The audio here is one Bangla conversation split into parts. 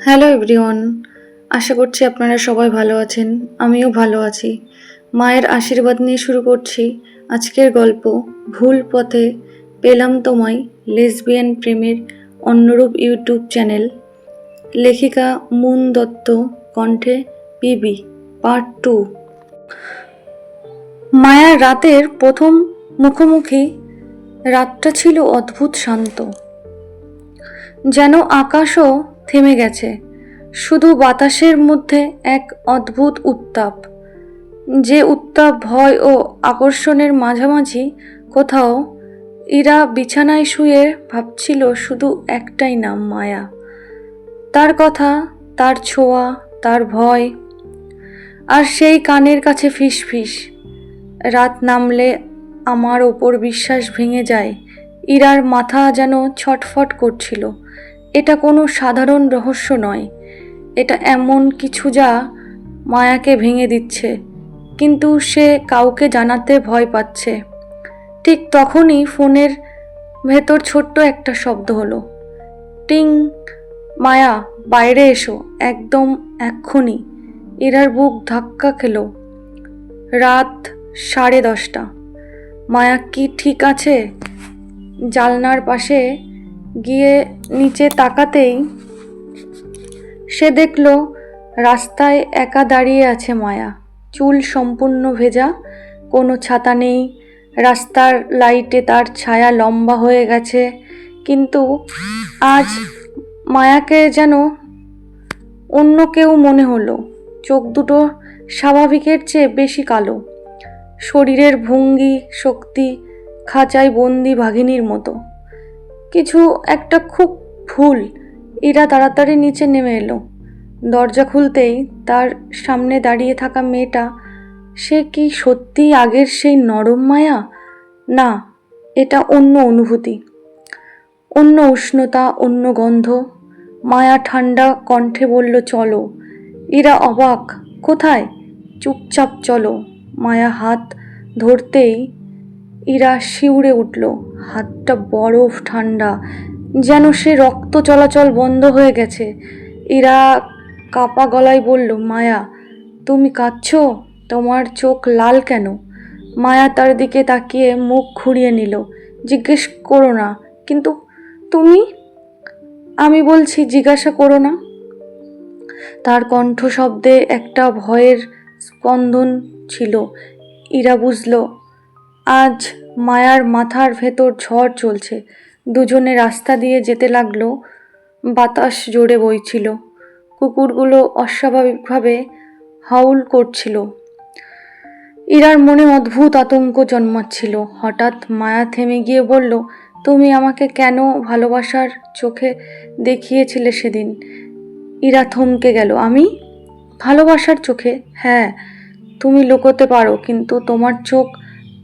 হ্যালো এভরিওয়ান, আশা করছি আপনারা সবাই ভালো আছেন। আমিও ভালো আছি। মায়ের আশীর্বাদ নিয়ে শুরু করছি আজকের গল্প ভুল পথে পেলাম তোমায়, লেসবিয়ান প্রেমের অন্যরূপ ইউটিউব চ্যানেল। লেখিকা মুন দত্ত, কণ্ঠে পিবি, পার্ট 2। মায়ার রাতের প্রথম মুখোমুখি। রাতটা ছিল অদ্ভুত শান্ত, যেন আকাশও থেমে গেছে। শুধু বাতাসের মধ্যে এক অদ্ভুত উত্তাপ, যে উত্তাপ ভয় ও আকর্ষণের মাঝামাঝি কোথাও। ইরা বিছানায় শুয়ে ভাবছিল শুধু একটাই নাম, মায়া। তার কথা, তার ছোঁয়া, তার ভয়। আর সেই কানের কাছে ফিস ফিস। রাত নামলে আমার ওপর বিশ্বাস ভেঙে যায়। ইরার মাথা যেন ছটফট করছিল। এটা কোনো সাধারণ রহস্য নয়, এটা এমন কিছু যা মায়াকে ভেঙে দিচ্ছে, কিন্তু সে কাউকে জানাতে ভয় পাচ্ছে। ঠিক তখনই ফোনের ভেতর ছোট্ট একটা শব্দ হলো, টিং। মায়া, বাইরে এসো, একদম এক্ষুনি। ইরার বুক ধাক্কা খেলো। রাত 10:30। মায়া কি ঠিক আছে? জানলার পাশে গিয়ে নিচে তাকাতেই সে দেখল রাস্তায় একা দাঁড়িয়ে আছে মায়া। চুল সম্পূর্ণ ভেজা, কোনো ছাতা নেই। রাস্তার লাইটে তার ছায়া লম্বা হয়ে গেছে, কিন্তু আজ মায়াকে যেন অন্য কেউ মনে হলো। চোখ দুটো স্বাভাবিকের চেয়ে বেশি কালো, শরীরের ভঙ্গি শক্তি খাঁচায় বন্দি বাঘিনীর মতো। কিছু একটা খুব ভুল। ইরা তাড়াতাড়ি নিচে নেমে এলো। দরজা খুলতেই তার সামনে দাঁড়িয়ে থাকা মেয়েটা, সে কি সত্যিই আগের সেই নরম মায়া? না, এটা অন্য অনুভূতি, অন্য উষ্ণতা, অন্য গন্ধ। মায়া ঠান্ডা কণ্ঠে বলল, চলো। ইরা অবাক, কোথায়? চুপচাপ চলো। মায়া হাত ধরতেই ইরা শিউরে উঠল। হাতটা বরফ ঠান্ডা, যেন সে রক্ত চলাচল বন্ধ হয়ে গেছে। ইরা কাপা গলায় বলল, মায়া, তুমি কাঁদছো? তোমার চোখ লাল কেন? মায়া তার দিকে তাকিয়ে মুখ ঘুরিয়ে নিল। জিজ্ঞেস করো না। কিন্তু তুমি? আমি বলছি, জিজ্ঞাসা করো না। তার কণ্ঠ শব্দে একটা ভয়ের স্পন্দন ছিল। ইরা বুঝল আজ মায়ার মাথার ভেতর ঝড় চলছে। দুজনে রাস্তা দিয়ে যেতে লাগলো। বাতাস জোরে বইছিল, কুকুরগুলো অস্বাভাবিকভাবে হাউল করছিল। ইরার মনে অদ্ভুত আতঙ্ক জন্মাচ্ছিল। হঠাৎ মায়া থেমে গিয়ে বলল, তুমি আমাকে কেন ভালোবাসার চোখে দেখিয়েছিলে সেদিন? ইরা থমকে গেল। আমি? ভালোবাসার চোখে? হ্যাঁ, তুমি লুকোতে পারো, কিন্তু তোমার চোখ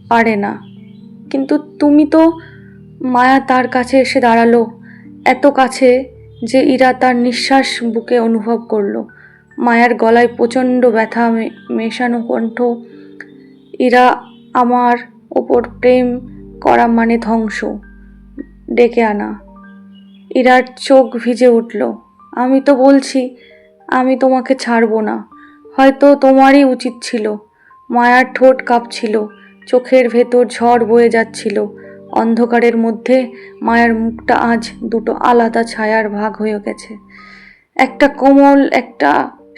পারে না। কিন্তু তুমি তো। মায়া তার কাছে এসে দাঁড়ালো, এত কাছে যে ইরা তার নিঃশ্বাস বুকে অনুভব করলো। মায়ার গলায় প্রচণ্ড ব্যথা মেশানো কণ্ঠ, ইরা, আমার ওপর প্রেম করা মানে ধ্বংস, ডেকে আনা। ইরার চোখ ভিজে উঠল। আমি তো বলছি আমি তোমাকে ছাড়বো না। হয়তো তোমারই উচিত ছিল। মায়ার ঠোঁট কাঁপছিল, চোখের ভেতর ঝড় বয়ে যাচ্ছিল। অন্ধকারের মধ্যে মায়ার মুখটা আজ দুটো আলাদা ছায়ার ভাগ হয়ে গেছে। একটা কোমল, একটা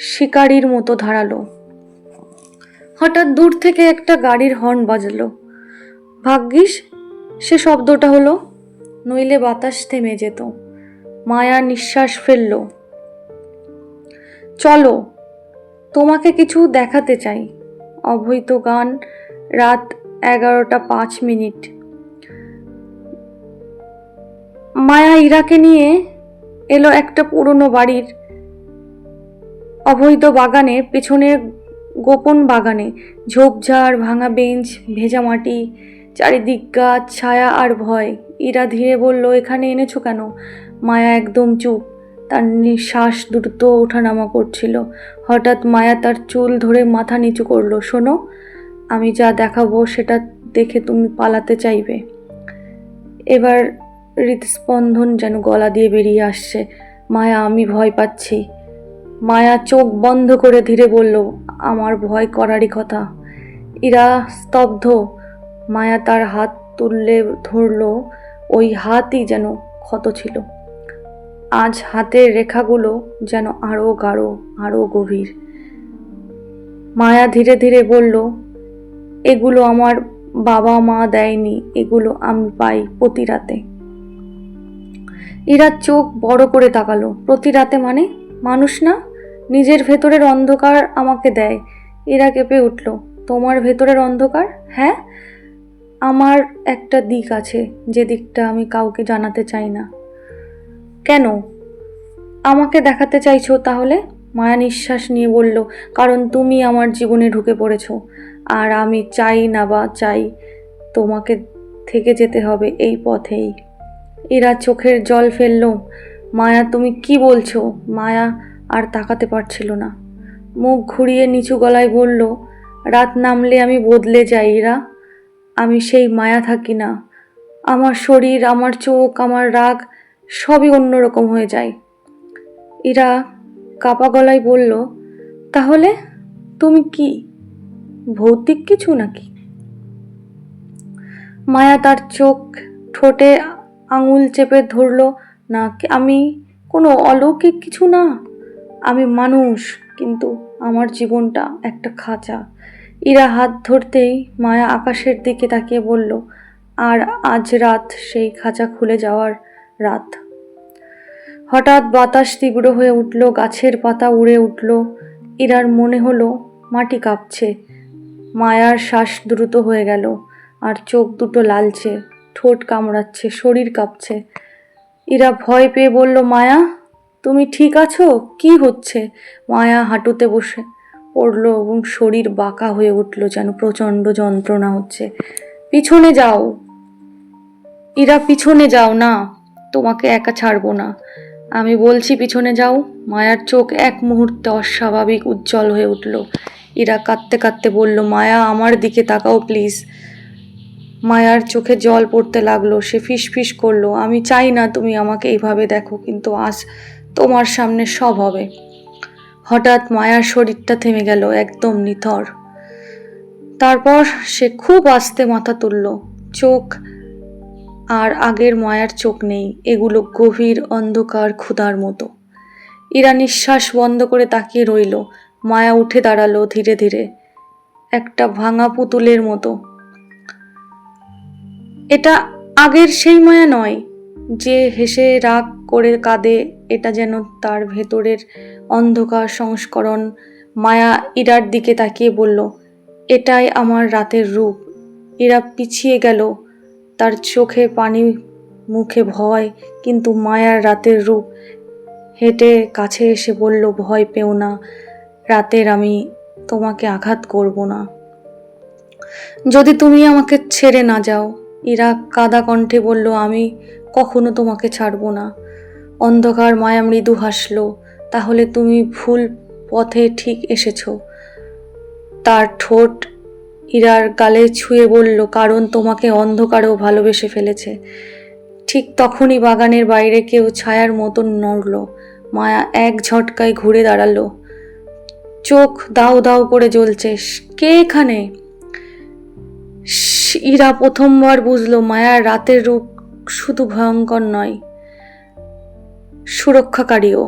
শিকারীর মতো ধারালো। হঠাৎ দূর থেকে একটা গাড়ির হর্ন বাজলো। ভাগ্যিস সে শব্দটা হলো, নইলে বাতাস থেমে যেত। মায়া নিঃশ্বাস ফেলল। চলো, তোমাকে কিছু দেখাতে চাই। অবৈধ গান। রাত 11:05। মায়া ইরাকে নিয়ে এলো একটা পুরনো বাড়ির অবৈধ বাগানের পেছনের গোপন বাগানে। ঝোপঝাড়, ভাঙা বেঞ্চ, ভেজা মাটি, চারিদিক গাছ, ছায়া আর ভয়। ইরা ধীরে বলল, এখানে এনেছো কেন? মায়া একদম চুপ, তার নিঃশ্বাস দ্রুত ওঠানামা করছিল। হঠাৎ মায়া তার চুল ধরে মাথা নিচু করলো। শোনো, আমি যা দেখাবো সেটা দেখে তুমি পালাতে চাইবে। এবার হৃদস্পন্দন যেন গলা দিয়ে বেরিয়ে আসছে। মায়া, আমি ভয় পাচ্ছি। মায়া চোখ বন্ধ করে ধীরে বলল, আমার ভয় করারই কথা। ইরা স্তব্ধ। মায়া তার হাত তুললে ধরল, ওই হাতই যেন ক্ষত ছিল। আজ হাতের রেখাগুলো যেন আরো গাঢ়, আরো গভীর। মায়া ধীরে ধীরে বলল, এগুলো আমার বাবা মা দেয়নি, এগুলো আমি পাই প্রতি রাতে। ইরা চোখ বড় করে তাকালো। প্রতি রাতে মানে? মানুষ না, নিজের ভেতরের অন্ধকার আমাকে দেয়। ইরা কেঁপে উঠল, তোমার ভেতরের অন্ধকার? হ্যাঁ, আমার একটা দিক আছে, যে দিকটা আমি কাউকে জানাতে চাই না। কেন আমাকে দেখাতে চাইছো তাহলে? মায়া নিঃশ্বাস নিয়ে বলল, কারণ তুমি আমার জীবনে ঢুকে পড়েছো, আর আমি চাই না বা চাই তোমাকে থেকে যেতে হবে এই পথেই। এরা চোখের জল ফেলল। মায়া, তুমি কি বলছো? মায়া আর তাকাতে পারছিল না। মুখ ঘুরিয়ে নিচু গলায় বলল, রাত নামলে আমি বদলে যাই ইরা। আমি সেই মায়া থাকি না। আমার শরীর, আমার চোখ, আমার রাগ সবই অন্যরকম হয়ে যায়। ইরা কাপা গলায় বলল, তাহলে তুমি কি ভৌতিক কিছু নাকি? মায়া তার চোখ ঠোঁটে আঙুল চেপে ধরল, না, আমি কোনো অলৌকিক কিছু না। আমি মানুষ, কিন্তু আমার জীবনটা একটা খাঁচা। ইরা হাত ধরতেই মায়া আকাশের দিকে তাকিয়ে বলল, আর আজ রাত সেই খাঁচা খুলে যাওয়ার রাত। হঠাৎ বাতাস তীব্র হয়ে উঠল, গাছের পাতা উড়ে উঠল। ইরার মনে হলো মাটি কাঁপছে। মায়ার শ্বাস দ্রুত হয়ে গেল, আর চোখ দুটো লালচে, ঠোঁট কামড়াচ্ছে, শরীর কাঁপছে। ইরা ভয় পেয়ে বলল, মায়া তুমি ঠিক আছো? কি হচ্ছে? মায়া হাঁটুতে বসে পড়ল এবং শরীর বাঁকা হয়ে উঠল, যেন প্রচণ্ড যন্ত্রণা হচ্ছে। পিছনে যাও ইরা, পিছনে যাও। না, তোমাকে একা ছাড়বো না, আমি বলছি পিছনে যাও। মায়ার চোখ এক মুহূর্তে অস্বাভাবিক উজ্জ্বল হয়ে উঠল। ইরা কাঁদতে কাঁদতে বলল, মায়া আমার দিকে তাকাও প্লিজ। মায়ার চোখে জল পড়তে লাগলো। সে ফিসফিস করলো, আমি চাই না তুমি আমাকে এইভাবে দেখো, কিন্তু আজ তোমার সামনে সব হবে। হঠাৎ মায়ার শরীরটা থেমে গেল, একদম নিথর। তারপর সে খুব আস্তে মাথা তুলল। চোখ আর আগের মায়ার চোখ নেই, এগুলো গভীর অন্ধকার ক্ষুধার মতো। ইরা নিঃশ্বাস বন্ধ করে তাকিয়ে রইল। মায়া উঠে দাঁড়ালো ধীরে ধীরে, একটা ভাঙা পুতুলের মতো। এটা আগের সেই মায়া নয়, যে হেসে রাগ করে কাঁদে। এটা যেন তার ভেতরের অন্ধকার সংস্করণ। মায়া ইরার দিকে তাকিয়ে বলল, এটাই আমার রাতের রূপ। ইরা পিছিয়ে গেল, তার চোখে পানি, মুখে ভয়। কিন্তু মায়ার রাতের রূপ হেঁটে কাছে এসে বলল, ভয় পেও না, রাতের আমি তোমাকে আঘাত করব না, যদি তুমি আমাকে ছেড়ে না যাও। ইরা কাদা কণ্ঠে বলল, আমি কখনো তোমাকে ছাড়বো না। অন্ধকার। মায়া মৃদু হাসল, তাহলে তুমি ভুল পথে ঠিক এসেছো। তার ঠোঁট ইরার গালে ছুঁয়ে বলল, কারণ তোমাকে অন্ধকারেও ভালোবেসে ফেলেছে। ঠিক তখনই বাগানের বাইরে কেউ ছায়ার মতন নড়ল। মায়া এক ঝটকায় ঘুরে দাঁড়ালো, চোখ দাউ দাউ করে জ্বলছে। কে এখানে? ইরা প্রথমবার বুঝলো, মায়ার রাতের রূপ শুধু ভয়ঙ্কর নয়, সুরক্ষাকারীও।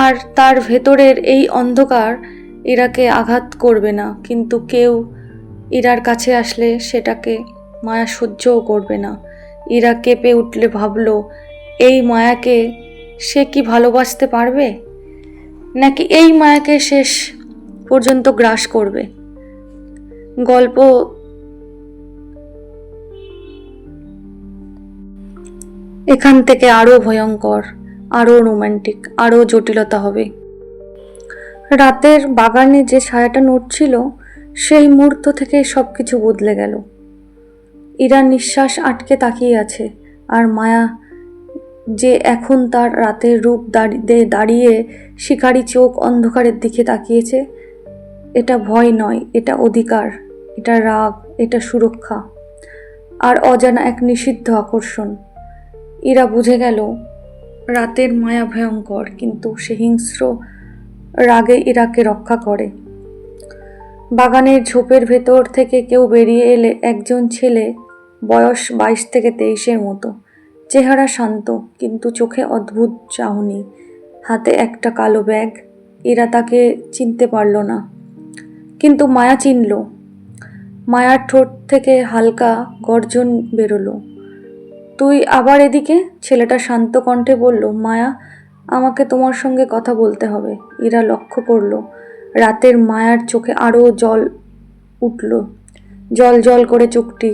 আর তার ভেতরের এই অন্ধকার ইরাকে আঘাত করবে না, কিন্তু কেউ ইরার কাছে আসলে সেটাকে মায়া সহ্যও করবে না। ইরা কেঁপে উঠলে ভাবল, এই মায়াকে সে কি ভালোবাসতে পারবে, নাকি এই মায়াকে শেষ পর্যন্ত গ্রাস করবে? গল্প এখান থেকে আরো ভয়ঙ্কর, আরো রোমান্টিক, আরো জটিলতা হবে। রাতের বাগানে যে ছায়াটা নড়ছিল, সেই মুহূর্ত থেকে সবকিছু বদলে গেল। ইরা নিঃশ্বাস আটকে তাকিয়ে আছে, আর মায়া যে এখন তার রাতের রূপ দাঁড়িয়ে শিকারী চোখ অন্ধকারের দিকে তাকিয়েছে। এটা ভয় নয়, এটা অধিকার, এটা রাগ, এটা সুরক্ষা, আর অজানা এক নিষিদ্ধ আকর্ষণ। ইরা বুঝে গেল, রাতের মায়া ভয়ঙ্কর, কিন্তু সে হিংস্র রাগে ইরাকে রক্ষা করে। বাগানের ঝোপের ভেতর থেকে কেউ বেরিয়ে এলে একজন ছেলে, বয়স 22 থেকে 23-এর মতো, চেহারা শান্ত কিন্তু চোখে অদ্ভুত চাহনি, হাতে একটা কালো ব্যাগ। ইরা তাকে চিনতে পারল না, কিন্তু মায়া চিনল। মায়ার ঠোঁট থেকে হালকা গর্জন বেরোলো। তুই আবার এদিকে? ছেলেটা শান্ত কণ্ঠে বলল। মায়া, আমাকে তোমার সঙ্গে কথা বলতে হবে। ইরা লক্ষ্য করলো রাতের মায়ার চোখে আরও জল উঠল, জল জল করে চোখটি।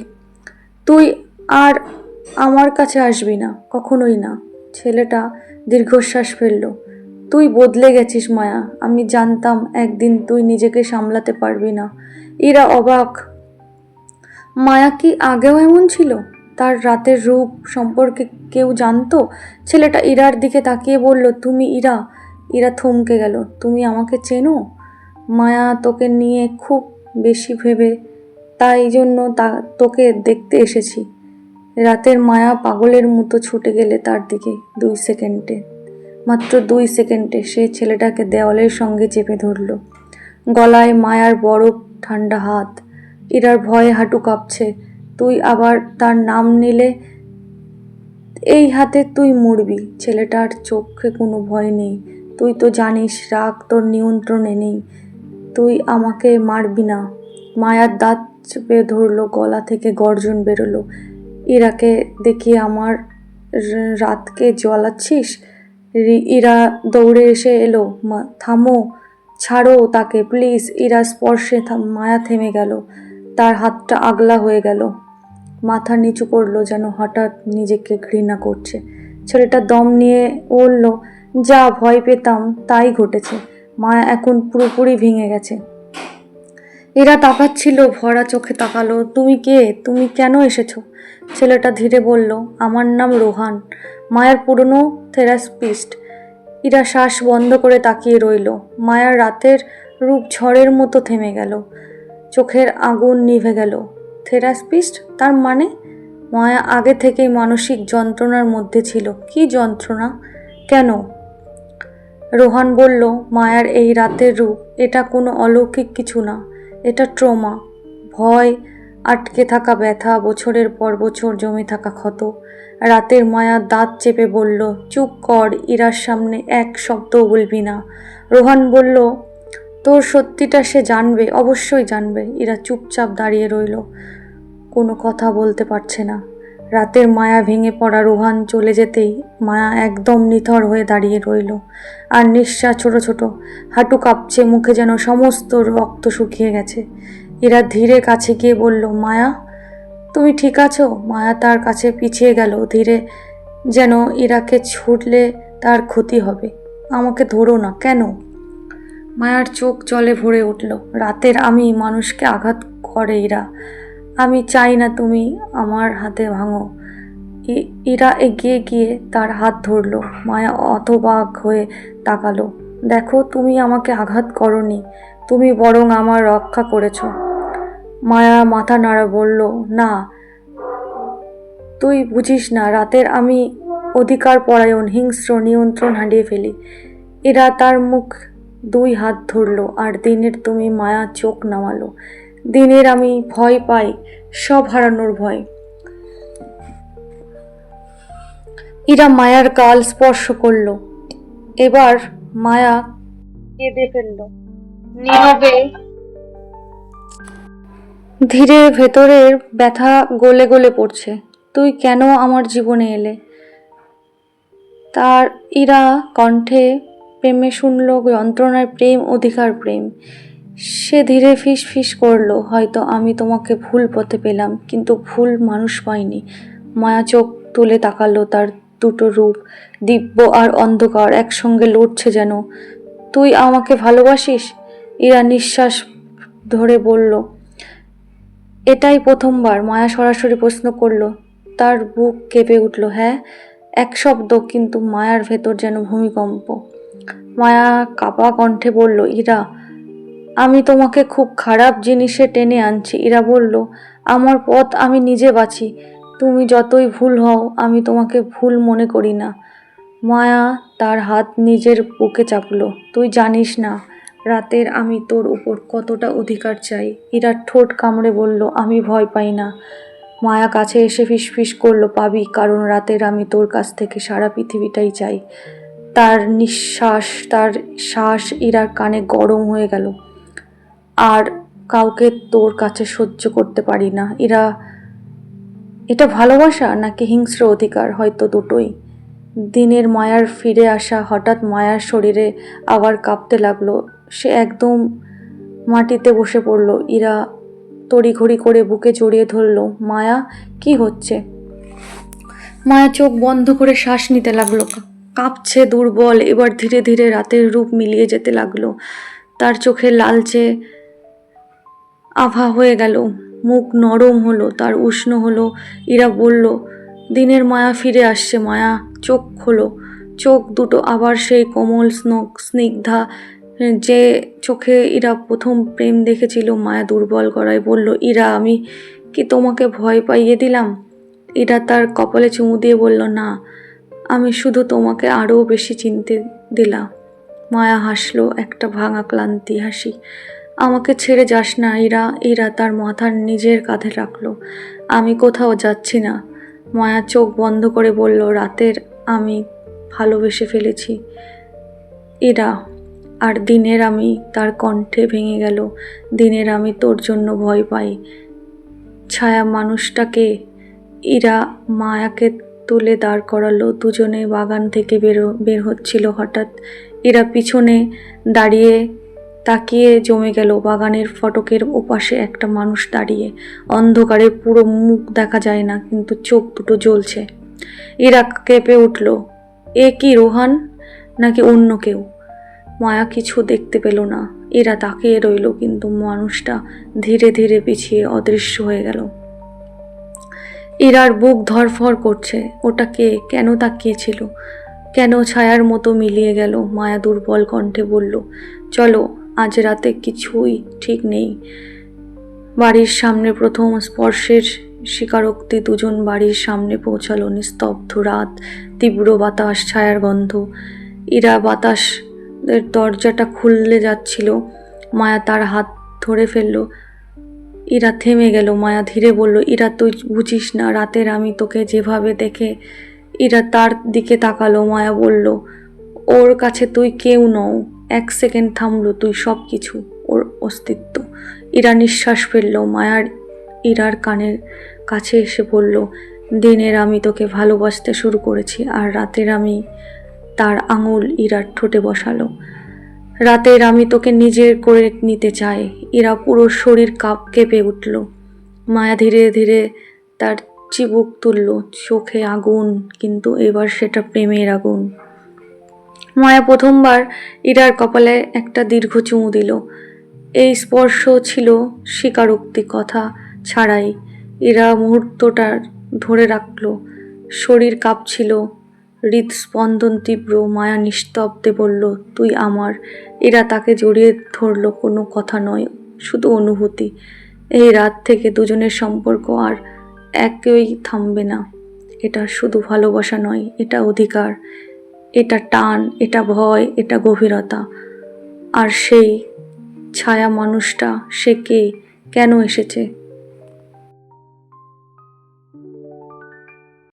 তুই আর আমার কাছে আসবি না, কখনোই না। ছেলেটা দীর্ঘশ্বাস ফেলল। তুই বদলে গেছিস মায়া, আমি জানতাম একদিন তুই নিজেকে সামলাতে পারবি না। ইরা অবাক। মায়া কি আগেও এমন ছিল? তার রাতের রূপ সম্পর্কে কেউ জানতো? ছেলেটা ইরার দিকে তাকিয়ে বলল, তুমি ইরা? ইরা থমকে গেল। তুমি আমাকে চেনো? মায়া তোকে নিয়ে খুব বেশি ভেবে, তাই জন্য তোকে দেখতে এসেছি। রাতের মায়া পাগলের মতো ছুটে গেলে তার দিকে। 2 সেকেন্ডে, মাত্র 2 সেকেন্ডে সে ছেলেটাকে দেওয়ালের সঙ্গে চেপে ধরল। গলায় মায়ার বরফ ঠান্ডা হাত। ইরার ভয়ে হাঁটু কাঁপছে। তুই আবার তার নাম নিলে? এই হাতে তুই মরবি। ছেলেটার চোখে কোনো ভয় নেই। তুই তো জানিস রাগ তোর নিয়ন্ত্রণে নেই। তুই আমাকে মারবি না। মায়ার দাঁত চেপে ধরলো, গলা থেকে গর্জন বেরোলো। ইরাকে দেখিয়ে আমার রাতকে জ্বালাচ্ছিস? ইরা দৌড়ে এসে এলো। থামো, ছাড়ো তাকে প্লিজ। ইরা স্পর্শে মায়া থেমে গেল। তার হাতটা আগলা হয়ে গেল। মাথা নিচু করলো, যেন হঠাৎ নিজেকে ঘৃণা করছে। ছেলেটা দম নিয়ে বলল, যা ভয় পেতাম তাই ঘটেছে। মায়া এখন পুরোপুরি ভেঙে গেছে। এরা তাকাচ্ছিল, ভরা চোখে তাকালো। তুমি কে? তুমি কেন এসেছো? ছেলেটা ধীরে বলল, আমার নাম রোহান, মায়ের পুরনো থেরাপিস্ট। ইরা শ্বাস বন্ধ করে তাকিয়ে রইল। মায়ার রাতের রূপ ঝড়ের মতো থেমে গেল, চোখের আগুন নিভে গেল। থেরাপিস্ট? তার মানে? মায়া আগে থেকেই মানসিক যন্ত্রণার মধ্যে ছিল। কি যন্ত্রণা? কেন? রোহান বলল, মায়ার এই রাতের রূপ, এটা কোনো অলৌকিক কিছু না। এটা ট্রমা, ভয়, আটকে থাকা ব্যথা, বছরের পর বছর জমে থাকা ক্ষত। রাতের মায়া দাঁত চেপে বলল, চুপ কর, ইরার সামনে এক শব্দও বলবি না। রোহান বলল, তোর সত্যিটা সে জানবে, অবশ্যই জানবে। ইরা চুপচাপ দাঁড়িয়ে রইল, কোনো কথা বলতে পারছে না। রাতের মায়া ভেঙে পড়া। রোহান চলে যেতেই মায়া একদম নিথর হয়ে দাঁড়িয়ে রইল, আর নিঃশ্বাস ছোট ছোট, হাঁটু কাঁপছে, মুখে যেন সমস্ত রক্ত শুকিয়ে গেছে। ইরা ধীরে কাছে গিয়ে বলল, মায়া তুমি ঠিক আছো? মায়া তার কাছে পিছিয়ে গেল ধীরে, যেন ইরাকে ছুটলে তার ক্ষতি হবে। আমাকে ধরো না। কেন? মায়ার চোখ জলে ভরে উঠল। রাতের আমি মানুষকে আঘাত করে ইরা, আমি চাই না তুমি আমার হাতে ভাঙো। ইরা এগিয়ে গিয়ে তার হাত ধরল। মায়া হতবাক হয়ে তাকালো। দেখো, তুমি আমাকে আঘাত করনি, তুমি বরং আমার রক্ষা করেছ। মায়া মাথা নাড়া বলল, না, তুই বুঝিস না। রাতের আমি অধিকার পরায়ণ, হিংস্র, নিয়ন্ত্রণ হারিয়ে ফেলি। এরা তার মুখ 2 হাত ধরল। আর দিনের তুমি? মায়া চোখ নামালো। দিনের আমি ভয় পাই, সব হারানোর ভয়। ইরা মায়ার গাল স্পর্শ করল। এবার মায়া কেঁদে ফেলল, নীরবে, ধীরে। ভেতরের ব্যথা গলে গলে পড়ছে। তুই কেন আমার জীবনে এলে? তার ইরা কণ্ঠে প্রেমে শুনল, যন্ত্রণার প্রেম, অধিকার প্রেম। সে ধীরে ফিস ফিস করল, হয়তো আমি তোমাকে ভুল পথে পেলাম, কিন্তু ভুল মানুষ পাইনি। মায়া চোখ তুলে তাকালো। তার দুটো রূপ, দিব্য আর অন্ধকার, একসঙ্গে লড়ছে যেন। তুই আমাকে ভালোবাসিস? ইরা নিঃশ্বাস ধরে বলল, এটাই প্রথমবার? মায়া সরাসরি প্রশ্ন করল। তার বুক কেঁপে উঠল। হ্যাঁ, এক শব্দ, কিন্তু মায়ার ভেতর যেন ভূমিকম্প। মায়া কাঁপা কণ্ঠে বলল, ইরা, আমি তোমাকে খুব খারাপ জিনিসে টেনে আনছি। ইরা বলল, আমার পথ আমি নিজে বাঁচি। তুমি যতই ভুল হও, আমি তোমাকে ভুল মনে করি না। মায়া তার হাত নিজের বুকে চাপলো। তুই জানিস না রাতের আমি তোর উপর কতটা অধিকার চাই। ইরা ঠোঁট কামড়ে বলল, আমি ভয় পাই না। মায়া কাছে এসে ফিসফিস করলো, পাবি, কারণ রাতের আমি তোর কাছ থেকে সারা পৃথিবীটাই চাই। তার শ্বাস ইরার কানে গরম হয়ে গেল। আর কাউকে তোর কাছে সহ্য করতে পারি না। এটা ভালোবাসা নাকি হিংস্র অধিকার? হয়তো দুটোই। দিনের মায়ার ফিরে আসা হঠাৎ মায়ার শরীরে আবার কাঁপতে লাগলো। সে একদম মাটিতে বসে পড়ল। ইরা তড়িঘড়ি করে বুকে জড়িয়ে ধরল। মায়া, কি হচ্ছে? মায়া চোখ বন্ধ করে শ্বাস নিতে লাগলো। কাঁপছে, দুর্বল। এবার ধীরে ধীরে রাতের রূপ মিলিয়ে যেতে লাগলো। তার চোখে লালচে আভা হয়ে গেল, মুখ নরম হলো, তার উষ্ণ হলো। ইরা বলল, দিনের মায়া ফিরে আসছে। মায়া চোখ খোলো। চোখ দুটো আবার সেই কোমল স্নিগ্ধা যে চোখে ইরা প্রথম প্রেম দেখেছিল। মায়া দুর্বল গলায় বলল, ইরা, আমি কি তোমাকে ভয় পাইয়ে দিলাম? ইরা তার কপালে চুমু দিয়ে বলল, না, আমি শুধু তোমাকে আরও বেশি চিনতে দিলাম। মায়া হাসলো, একটা ভাঙা ক্লান্তি হাসি। আমাকে ছেড়ে যাস না ইরা। ইরা তার মাথা নিজের কাঁধে রাখলো। আমি কোথাও যাচ্ছি না। মায়া চোখ বন্ধ করে বলল, রাতের আমি ভালোবেসে ফেলেছি ইরা। আর দিনের আমি। তার কণ্ঠে ভেঙে গেল। দিনের আমি তোর জন্য ভয় পাই। ছায়া মানুষটাকে। ইরা মায়াকে তুলে দাঁড় করালো। দুজনে বাগান থেকে বের হচ্ছিল। হঠাৎ ইরা পিছনে দাঁড়িয়ে তাকিয়ে জমে গেল। বাগানের ফটকের ওপাশে একটা মানুষ দাঁড়িয়ে। অন্ধকারে পুরো মুখ দেখা যায় না, কিন্তু চোখ দুটো জ্বলছে। ইরা কেঁপে উঠল। এ কি, রোহান নাকি অন্য কেউ? মায়া কিছু দেখতে পেল না। এরা তাকিয়ে রইল, কিন্তু মানুষটা ধীরে ধীরে পিছিয়ে অদৃশ্য হয়ে গেল। ইরার বুক ধরফর করছে। ওটা কে? কেন তাকিয়েছিল? কেন ছায়ার মতো মিলিয়ে গেল? মায়া দুর্বল কণ্ঠে বলল, চলো, আজ রাতে কিছুই ঠিক নেই। বাড়ির সামনে প্রথম স্পর্শের স্বীকারোক্তি। দুজন বাড়ির সামনে পৌঁছালো। নিস্তব্ধ রাত, তীব্র বাতাস, ছায়ার গন্ধ। ইরা বাতাসের দরজাটা খুললে যাচ্ছিল। মায়া তার হাত ধরে ফেলল। ইরা থেমে গেল। মায়া ধীরে বলল, ইরা, তুই বুঝিস না রাতের আমি তোকে যেভাবে দেখে। ইরা তার দিকে তাকালো। মায়া বলল, ওর কাছে তুই কেউ নও। এক সেকেন্ড থামলো। তুই সব কিছু, ওর অস্তিত্ব। ইরা নিঃশ্বাস ফেলল। মায়ার ইরার কানের কাছে এসে বলল, দিনের আমি তোকে ভালোবাসতে শুরু করেছি, আর রাতের আমি। তার আঙুল ইরার ঠোঁটে বসালো। রাতের আমি তোকে নিজের করে নিতে চাই। ইরা পুরো শরীর কেঁপে উঠল। মায়া ধীরে ধীরে তার চিবুক তুলল। চোখে আগুন, কিন্তু এবার সেটা প্রেমের আগুন। মায়া প্রথমবার ইরার কপালে একটা দীর্ঘ চুমু দিল। এই স্পর্শ ছিল স্বীকারোক্তি, কথা ছাড়াই। ইরা মুহূর্তটা ধরে রাখল। শরীর কাঁপছিল, হৃদস্পন্দন তীব্র। মায়া নিস্তব্ধে বলল, তুই আমার। এরা তাকে জড়িয়ে ধরল। কোনো কথা নয়, শুধু অনুভূতি। এই রাত থেকে দুজনের সম্পর্ক আর একই থামবে না। এটা শুধু ভালোবাসা নয়, এটা অধিকার, এটা টান, এটা ভয়, এটা গভীরতা। আর সেই ছায়া মানুষটা, সে কে? কেন এসেছে?